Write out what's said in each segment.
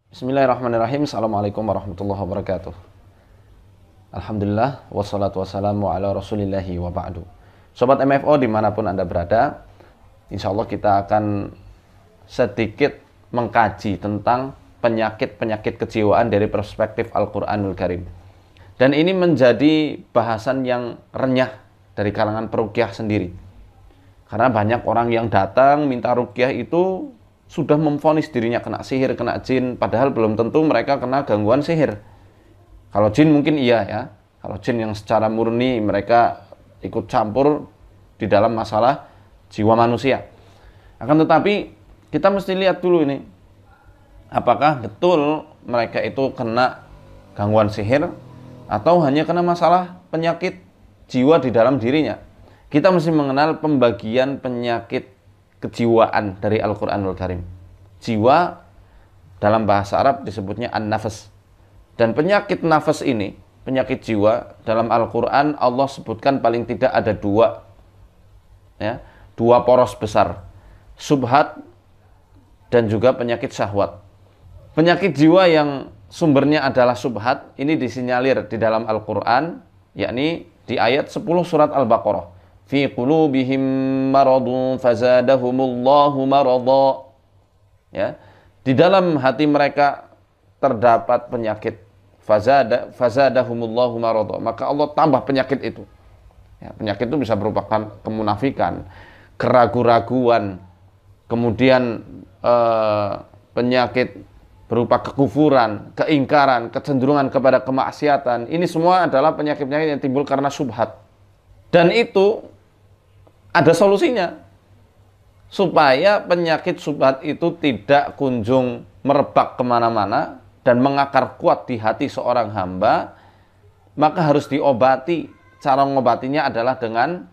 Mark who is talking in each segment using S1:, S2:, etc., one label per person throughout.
S1: Bismillahirrahmanirrahim. Assalamualaikum warahmatullahi wabarakatuh. Alhamdulillah, wassalatu wassalamu ala rasulillahi wa ba'du. Sobat MFO dimanapun Anda berada, insya Allah kita akan sedikit mengkaji tentang penyakit-penyakit kejiwaan dari perspektif Al-Quranul Karim. Dan ini menjadi bahasan yang renyah dari kalangan peruqyah sendiri. Karena banyak orang yang datang minta ruqyah itu sudah memvonis dirinya kena sihir, kena jin, padahal belum tentu mereka kena gangguan sihir. Kalau jin mungkin iya ya. Kalau jin yang secara murni mereka ikut campur di dalam masalah jiwa manusia. Akan tetapi kita mesti lihat dulu ini, apakah betul mereka itu kena gangguan sihir atau hanya kena masalah penyakit jiwa di dalam dirinya. Kita mesti mengenal pembagian penyakit kejiwaan dari Al-Quranul Karim. Jiwa dalam bahasa Arab disebutnya an-nafas. Dan penyakit nafas ini, penyakit jiwa dalam Al-Quran Allah sebutkan paling tidak ada dua, ya, dua poros besar, subhat dan juga penyakit syahwat. Penyakit jiwa yang sumbernya adalah subhat ini disinyalir di dalam Al-Quran, yakni di ayat 10 surat Al-Baqarah. Fi qulubihim maradun fazadahumullahu marada. Ya, di dalam hati mereka terdapat penyakit, fazadahumullahu marada, maka Allah tambah penyakit itu. Ya, penyakit itu bisa berupa kemunafikan, keraguan-raguan, kemudian penyakit berupa kekufuran, keingkaran, kecenderungan kepada kemaksiatan. Ini semua adalah penyakit-penyakit yang timbul karena subhat. Dan itu ada solusinya supaya penyakit subhat itu tidak kunjung merebak kemana-mana dan mengakar kuat di hati seorang hamba, maka harus diobati. Cara mengobatinya adalah dengan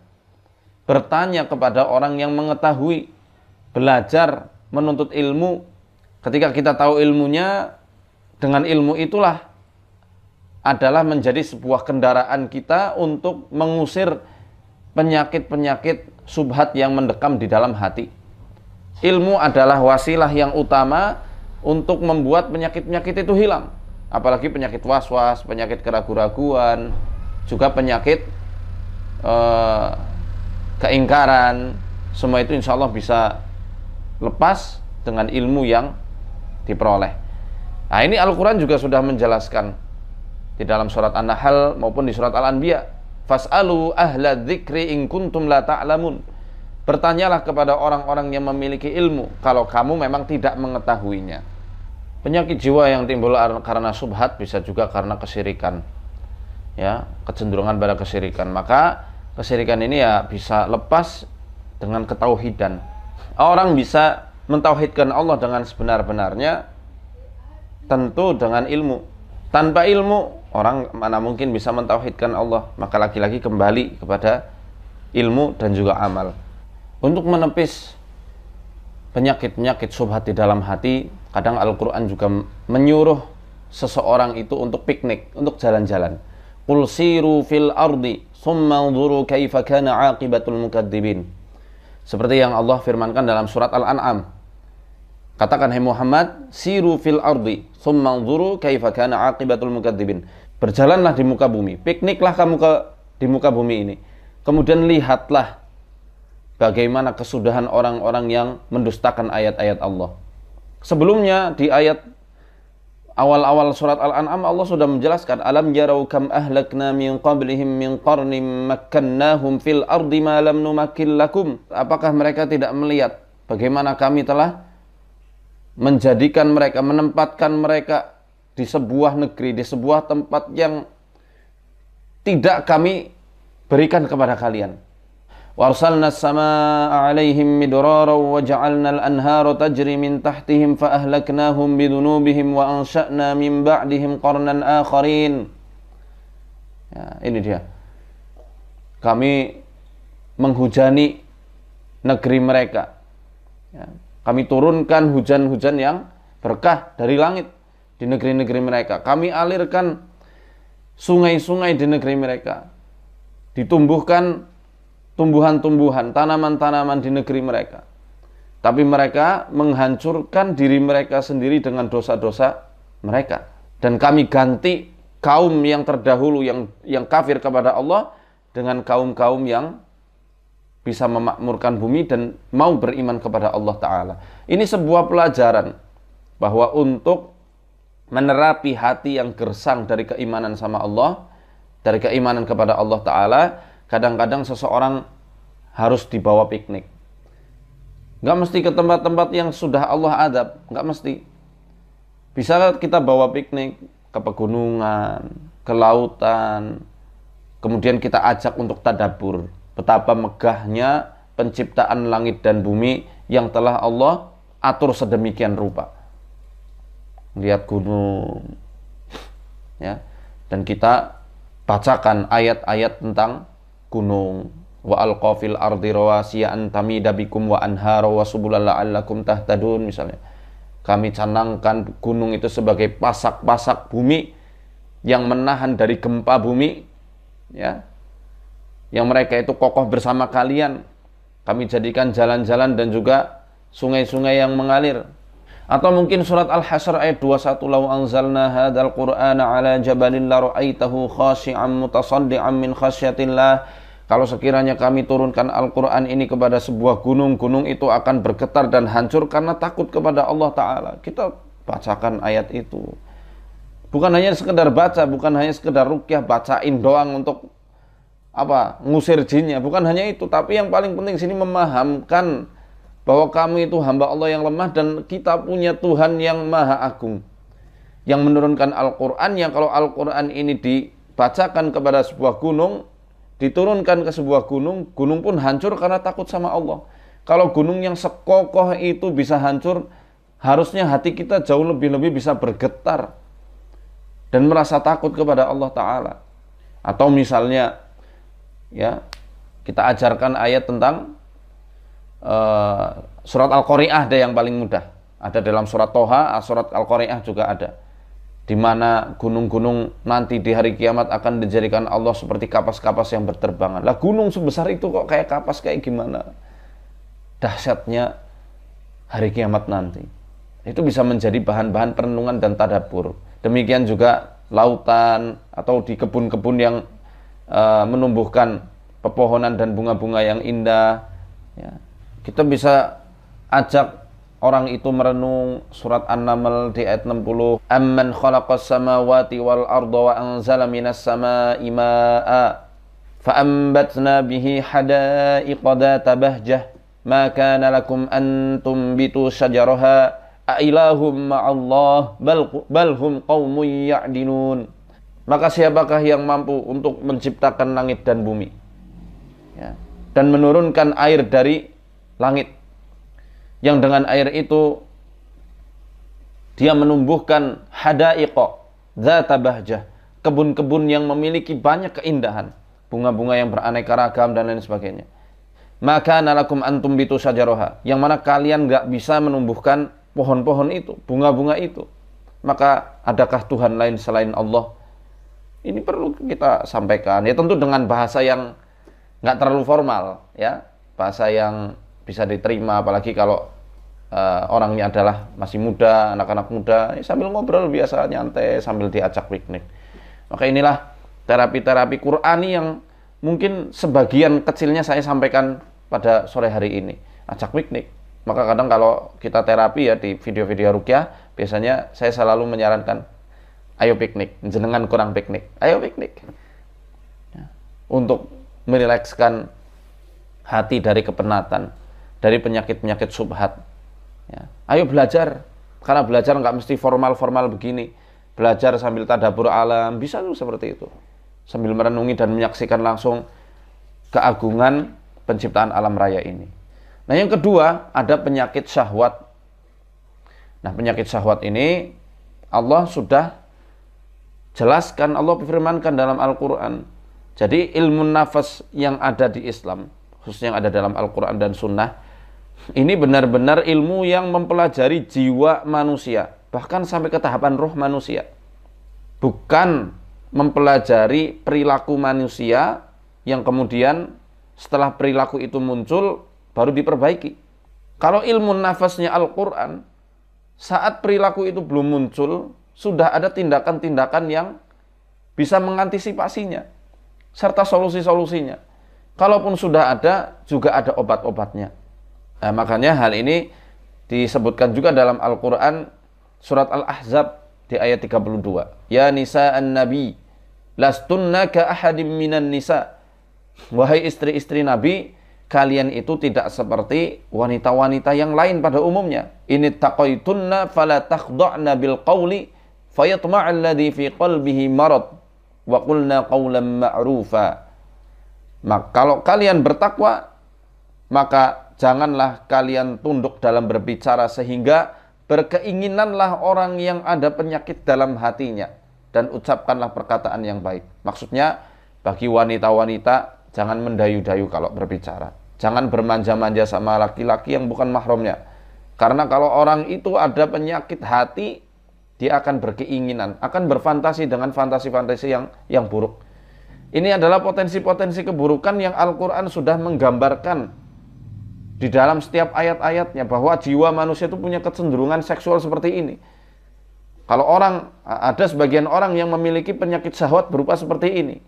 S1: bertanya kepada orang yang mengetahui, belajar, menuntut ilmu. Ketika kita tahu ilmunya, dengan ilmu itulah adalah menjadi sebuah kendaraan kita untuk mengusir penyakit-penyakit subhat yang mendekam di dalam hati. Ilmu adalah wasilah yang utama untuk membuat penyakit-penyakit itu hilang. Apalagi penyakit was-was, penyakit keraguan-raguan, juga penyakit keingkaran. Semua itu insya Allah bisa lepas dengan ilmu yang diperoleh. Nah, ini Al-Quran juga sudah menjelaskan di dalam surat An-Nahl maupun di surat Al-Anbiya. Fas'alu ahla dzikri in kuntum la ta'lamun. Bertanyalah kepada orang-orang yang memiliki ilmu kalau kamu memang tidak mengetahuinya. Penyakit jiwa yang timbul karena subhat bisa juga karena kesyirikan. Ya, kecenderungan pada kesyirikan. Maka kesyirikan ini ya bisa lepas dengan ketauhidan. Orang bisa mentauhidkan Allah dengan sebenar-benarnya tentu dengan ilmu. Tanpa ilmu, orang mana mungkin bisa mentauhidkan Allah. Maka lagi-lagi kembali kepada ilmu dan juga amal. Untuk menepis penyakit-penyakit subhat di dalam hati, kadang Al-Quran juga menyuruh seseorang itu untuk piknik, untuk jalan-jalan. Qul siru fil ardi, summa unzuru kaifa kana aqibatul mukadzibin. Seperti yang Allah firmankan dalam surat Al-An'am. Katakan, hai Muhammad, siru fil ardi, summa unzuru kaifa kana aqibatul mukadzibin. Berjalanlah di muka bumi, pikniklah kamu di muka bumi ini. Kemudian lihatlah bagaimana kesudahan orang-orang yang mendustakan ayat-ayat Allah. Sebelumnya di ayat awal-awal surat Al-An'am Allah sudah menjelaskan, alam yarau kam ahlakna min qablihim min qarnim makkannahum fil ardi ma lam numakkil lakum. Apakah mereka tidak melihat bagaimana kami telah menjadikan mereka, menempatkan mereka di sebuah negeri, di sebuah tempat yang tidak kami berikan kepada kalian. Warsalna as-samaa'a 'alaihim midrara wa ja'alna al-anhara tajri min tahtihim fa ahlaknahum bidunubihim wa ansha'na min ba'dihim qarnan akharin. Ya, ini dia. Kami menghujani negeri mereka. Ya, kami turunkan hujan-hujan yang berkah dari langit di negeri-negeri mereka. Kami alirkan sungai-sungai di negeri mereka. Ditumbuhkan tumbuhan-tumbuhan, tanaman-tanaman di negeri mereka. Tapi mereka menghancurkan diri mereka sendiri dengan dosa-dosa mereka. Dan kami ganti kaum yang terdahulu yang kafir kepada Allah dengan kaum-kaum yang bisa memakmurkan bumi dan mau beriman kepada Allah Ta'ala. Ini sebuah pelajaran bahwa untuk menerapi hati yang gersang dari keimanan sama Allah, dari keimanan kepada Allah Ta'ala, kadang-kadang seseorang harus dibawa piknik. Nggak mesti ke tempat-tempat yang sudah Allah adab, nggak mesti. Bisa kita bawa piknik ke pegunungan, ke lautan, kemudian kita ajak untuk tadabbur betapa megahnya penciptaan langit dan bumi yang telah Allah atur sedemikian rupa. Lihat gunung, ya, dan kita bacakan ayat-ayat tentang gunung. Wa alqafil ardi rawasiya an tamida bikum wa anhara wa subulal la'allakum tahtadun, misalnya. Kami canangkan gunung itu sebagai pasak-pasak bumi yang menahan dari gempa bumi, ya, yang mereka itu kokoh bersama kalian. Kami jadikan jalan-jalan dan juga sungai-sungai yang mengalir. Atau mungkin surat Al-Hasyr ayat 21, "Lau anzalna hadzal Qur'ana 'ala jabalin la ra'aitahu khashi'an mutasaddian min khasyatillah." Kalau sekiranya kami turunkan Al-Qur'an ini kepada sebuah gunung, gunung itu akan bergetar dan hancur karena takut kepada Allah Ta'ala. Kita bacakan ayat itu. Bukan hanya sekedar baca, bukan hanya sekedar ruqyah, bacain doang untuk apa? Ngusir jinnya, bukan hanya itu, tapi yang paling penting sini memahamkan bahwa kami itu hamba Allah yang lemah dan kita punya Tuhan yang Maha Agung yang menurunkan Al-Qur'an, yang kalau Al-Qur'an ini dibacakan kepada sebuah gunung, diturunkan ke sebuah gunung, gunung pun hancur karena takut sama Allah. Kalau gunung yang sekokoh itu bisa hancur, harusnya hati kita jauh lebih-lebih bisa bergetar dan merasa takut kepada Allah Ta'ala. Atau misalnya, ya, kita ajarkan ayat tentang surat Al-Qari'ah ada yang paling mudah. Ada dalam surat Toha, surat Al-Qari'ah juga ada. Di mana gunung-gunung nanti di hari kiamat akan dijadikan Allah seperti kapas-kapas yang berterbangan. Lah gunung sebesar itu kok kayak kapas, kayak gimana? Dahsyatnya hari kiamat nanti. Itu bisa menjadi bahan-bahan perenungan dan tadabbur. Demikian juga lautan atau di kebun-kebun yang menumbuhkan pepohonan dan bunga-bunga yang indah, ya. Kita bisa ajak orang itu merenung surat An-Naml di ayat 60. Amman khalaqas samawati wal arda wa anzala minas samaa'i maa'a fa'ambatna bihi hadaiqa dhata bahjah ma kana lakum an tumbitu syajaraha a ilahum ma'allah bal hum qaumun ya'dilun. Maka siapakah yang mampu untuk menciptakan langit dan bumi, ya, dan menurunkan air dari langit, yang dengan air itu dia menumbuhkan hadaiqa dzata bahjah, kebun-kebun yang memiliki banyak keindahan, bunga-bunga yang beraneka ragam dan lain sebagainya. Maka nalakum antum bitu syajaroha, yang mana kalian nggak bisa menumbuhkan pohon-pohon itu, bunga-bunga itu. Maka adakah Tuhan lain selain Allah? Ini perlu kita sampaikan, ya, tentu dengan bahasa yang nggak terlalu formal, ya, bahasa yang bisa diterima, apalagi kalau orangnya adalah masih muda, anak-anak muda, ya, sambil ngobrol biasa nyantai sambil diajak piknik. Maka inilah terapi-terapi Qur'ani yang mungkin sebagian kecilnya saya sampaikan pada sore hari ini, ajak piknik. Maka kadang kalau kita terapi, ya, di video-video ruqyah, biasanya saya selalu menyarankan, ayo piknik, jenengan kurang piknik, ayo piknik, ya, untuk merilekskan hati dari kepenatan, dari penyakit-penyakit subhat, ya. Ayo belajar, karena belajar nggak mesti formal-formal begini. Belajar sambil tadabbur alam, bisa tuh seperti itu, sambil merenungi dan menyaksikan langsung keagungan penciptaan alam raya ini. Nah, yang kedua, ada penyakit syahwat. Nah, penyakit syahwat ini Allah sudah jelaskan, Allah firmankan dalam Al-Quran. Jadi ilmu nafas yang ada di Islam, khususnya yang ada dalam Al-Quran dan Sunnah, ini benar-benar ilmu yang mempelajari jiwa manusia, bahkan sampai ke tahapan roh manusia. Bukan mempelajari perilaku manusia yang kemudian setelah perilaku itu muncul baru diperbaiki. Kalau ilmu nafasnya Al-Quran, saat perilaku itu belum muncul, sudah ada tindakan-tindakan yang bisa mengantisipasinya, serta solusi-solusinya. Kalaupun sudah ada, juga ada obat-obatnya. Nah, makanya hal ini disebutkan juga dalam Al-Quran, surat Al-Ahzab di ayat 32. Ya nisa'an nabi, lastunna ka ahadim minan nisa. Wahai istri-istri Nabi, kalian itu tidak seperti wanita-wanita yang lain pada umumnya. Ini taqaitunna fala takhda'na bil qawli fayatma'al ladzi fi qalbihi marad wa qulna qawlan ma'rufa. Maka kalau kalian bertakwa, maka janganlah kalian tunduk dalam berbicara sehingga berkeinginanlah orang yang ada penyakit dalam hatinya, dan ucapkanlah perkataan yang baik. Maksudnya bagi wanita-wanita jangan mendayu-dayu kalau berbicara. Jangan bermanja-manja sama laki-laki yang bukan mahramnya. Karena kalau orang itu ada penyakit hati, dia akan berkeinginan, akan berfantasi dengan fantasi-fantasi yang buruk. Ini adalah potensi-potensi keburukan yang Al-Quran sudah menggambarkan di dalam setiap ayat-ayatnya, bahwa jiwa manusia itu punya kecenderungan seksual seperti ini. Kalau ada sebagian orang yang memiliki penyakit syahwat berupa seperti ini,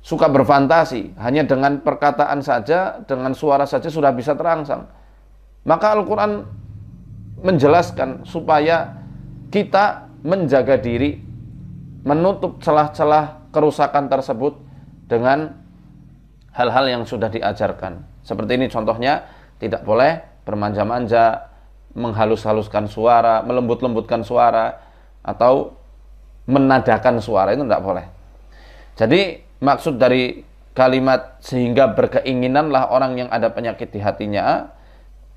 S1: suka berfantasi, hanya dengan perkataan saja, dengan suara saja sudah bisa terangsang. Maka Al-Quran menjelaskan supaya kita menjaga diri, menutup celah-celah kerusakan tersebut dengan hal-hal yang sudah diajarkan. Seperti ini contohnya, tidak boleh bermanja-manja, menghalus-haluskan suara, melembut-lembutkan suara, atau menadakan suara, itu tidak boleh. Jadi maksud dari kalimat sehingga berkeinginanlah orang yang ada penyakit di hatinya,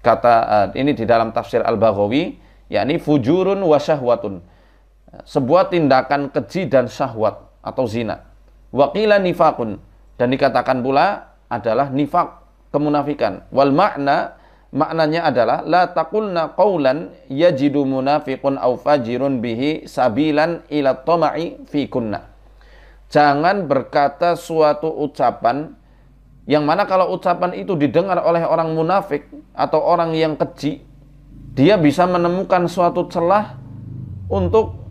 S1: kata ini di dalam tafsir Al-Baghawi, yakni fujurun wa syahwatun, sebuah tindakan keji dan syahwat atau zina. Waqila nifakun, dan dikatakan pula adalah nifak, kemunafikan. Wal maknanya adalah la taqulna qawlan yajidu munafiqun aw fajirun bihi sabilan ila tama'i fi kunna. Jangan berkata suatu ucapan yang mana kalau ucapan itu didengar oleh orang munafik atau orang yang keji, dia bisa menemukan suatu celah untuk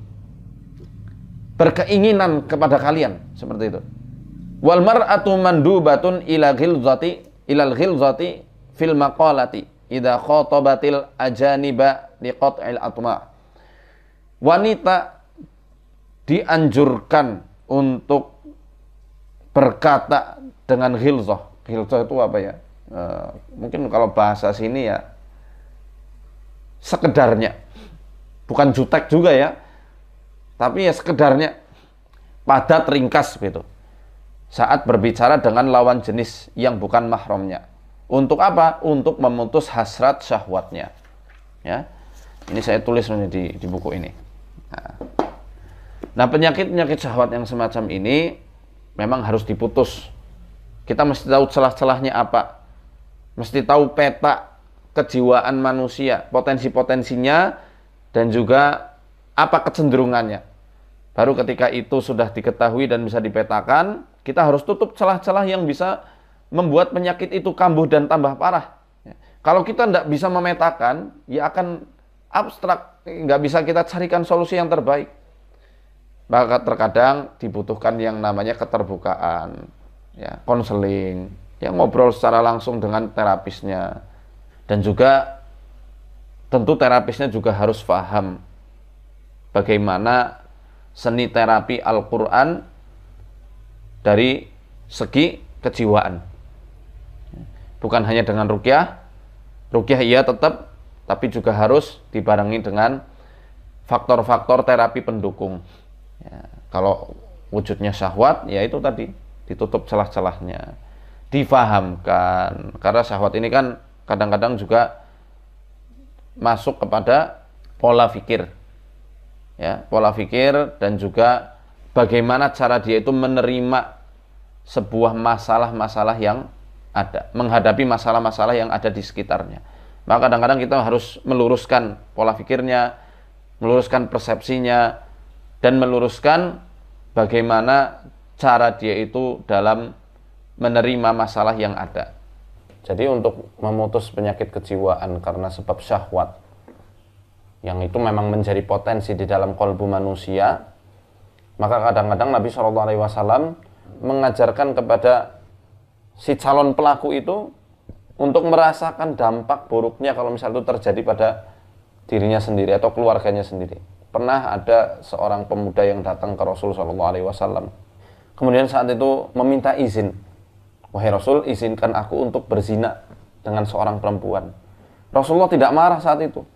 S1: berkeinginan kepada kalian, seperti itu. Wal mar'atu mandubatun ilal ghilzati fil maqalati idza khatabatil ajaniba liqat'il atma'. Wanita dianjurkan untuk berkata dengan ghilzah. Ghilzah itu apa ya? Mungkin kalau bahasa sini ya sekedarnya. Bukan jutek juga ya. Tapi ya sekedarnya, padat, ringkas gitu. Saat berbicara dengan lawan jenis yang bukan mahramnya. Untuk apa? Untuk memutus hasrat syahwatnya. Ya, ini saya tulis di buku ini. Nah, penyakit-penyakit syahwat yang semacam ini memang harus diputus. Kita mesti tahu celah-celahnya apa. Mesti tahu peta kejiwaan manusia, potensi-potensinya, dan juga apa kecenderungannya. Baru ketika itu sudah diketahui dan bisa dipetakan, kita harus tutup celah-celah yang bisa membuat penyakit itu kambuh dan tambah parah. Kalau kita tidak bisa memetakan, ya akan abstrak, nggak bisa kita carikan solusi yang terbaik. Maka terkadang dibutuhkan yang namanya keterbukaan, ya, konseling, ya, ngobrol secara langsung dengan terapisnya. Dan juga tentu terapisnya juga harus paham bagaimana seni terapi Al-Quran dari segi kejiwaan. Bukan hanya dengan ruqyah iya tetap, tapi juga harus dibarengi dengan faktor-faktor terapi pendukung. Ya, kalau wujudnya syahwat, ya itu tadi, ditutup celah-celahnya, difahamkan. Karena syahwat ini kan kadang-kadang juga masuk kepada pola pikir. Ya, pola pikir dan juga bagaimana cara dia itu menerima sebuah masalah-masalah yang ada, menghadapi masalah-masalah yang ada di sekitarnya. Maka kadang-kadang kita harus meluruskan pola pikirnya, meluruskan persepsinya, dan meluruskan bagaimana cara dia itu dalam menerima masalah yang ada. Jadi untuk memutus penyakit kejiwaan karena sebab syahwat yang itu memang menjadi potensi di dalam kalbu manusia, maka kadang-kadang Nabi SAW mengajarkan kepada si calon pelaku itu untuk merasakan dampak buruknya kalau misalnya itu terjadi pada dirinya sendiri atau keluarganya sendiri. Pernah ada seorang pemuda yang datang ke Rasul SAW, kemudian saat itu meminta izin, wahai Rasul, izinkan aku untuk berzina dengan seorang perempuan. Rasulullah tidak marah saat itu.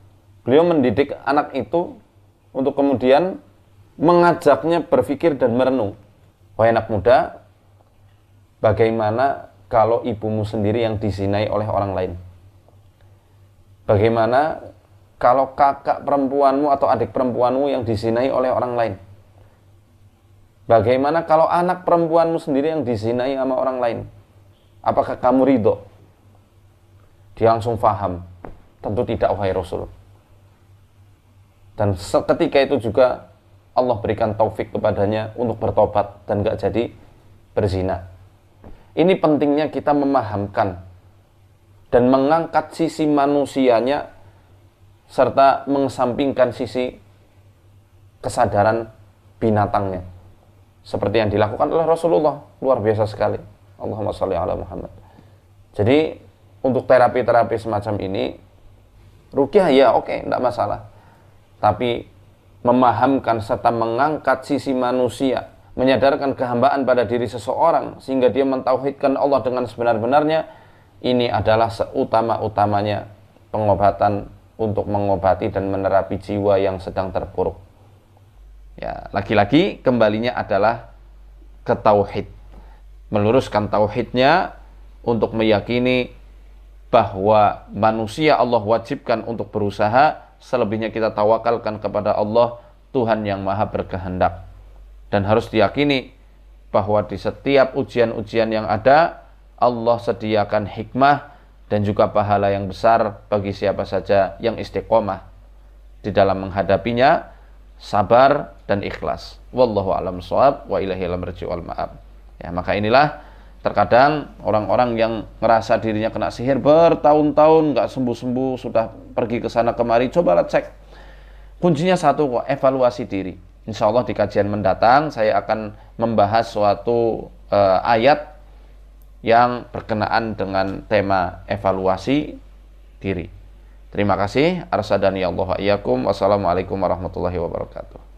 S1: Beliau mendidik anak itu untuk kemudian mengajaknya berpikir dan merenung. Wahai anak muda, bagaimana kalau ibumu sendiri yang dizinai oleh orang lain? Bagaimana kalau kakak perempuanmu atau adik perempuanmu yang dizinai oleh orang lain? Bagaimana kalau anak perempuanmu sendiri yang dizinai sama orang lain? Apakah kamu ridho? Dia langsung faham. Tentu tidak, wahai Rasul. Dan seketika itu juga Allah berikan taufik kepadanya untuk bertobat dan gak jadi berzina. Ini pentingnya kita memahamkan dan mengangkat sisi manusianya serta mengesampingkan sisi kesadaran binatangnya. Seperti yang dilakukan oleh Rasulullah, luar biasa sekali. Allahumma sholli ala Muhammad. Jadi untuk terapi-terapi semacam ini, ruqyah ya oke, tidak masalah. Tapi memahamkan serta mengangkat sisi manusia, menyadarkan kehambaan pada diri seseorang sehingga dia mentauhidkan Allah dengan sebenar-benarnya, ini adalah seutama-utamanya pengobatan untuk mengobati dan menerapi jiwa yang sedang terpuruk. Ya, lagi-lagi kembalinya adalah ke tauhid. Meluruskan tauhidnya untuk meyakini bahwa manusia Allah wajibkan untuk berusaha, selebihnya kita tawakalkan kepada Allah, Tuhan yang maha berkehendak. Dan harus diyakini bahwa di setiap ujian-ujian yang ada, Allah sediakan hikmah dan juga pahala yang besar bagi siapa saja yang istiqomah di dalam menghadapinya, sabar dan ikhlas. Wallahu a'lam shawab wa ilaihi al-marji'u wal ma'ab. Ya, maka inilah terkadang orang-orang yang merasa dirinya kena sihir bertahun-tahun nggak sembuh-sembuh, sudah pergi ke sana kemari, cobalah cek. Kuncinya satu kok, evaluasi diri. Insya Allah di kajian mendatang saya akan membahas suatu ayat yang berkenaan dengan tema evaluasi diri. Terima kasih. Arsadani Allah wa iyyakum. Wassalamualaikum warahmatullahi wabarakatuh.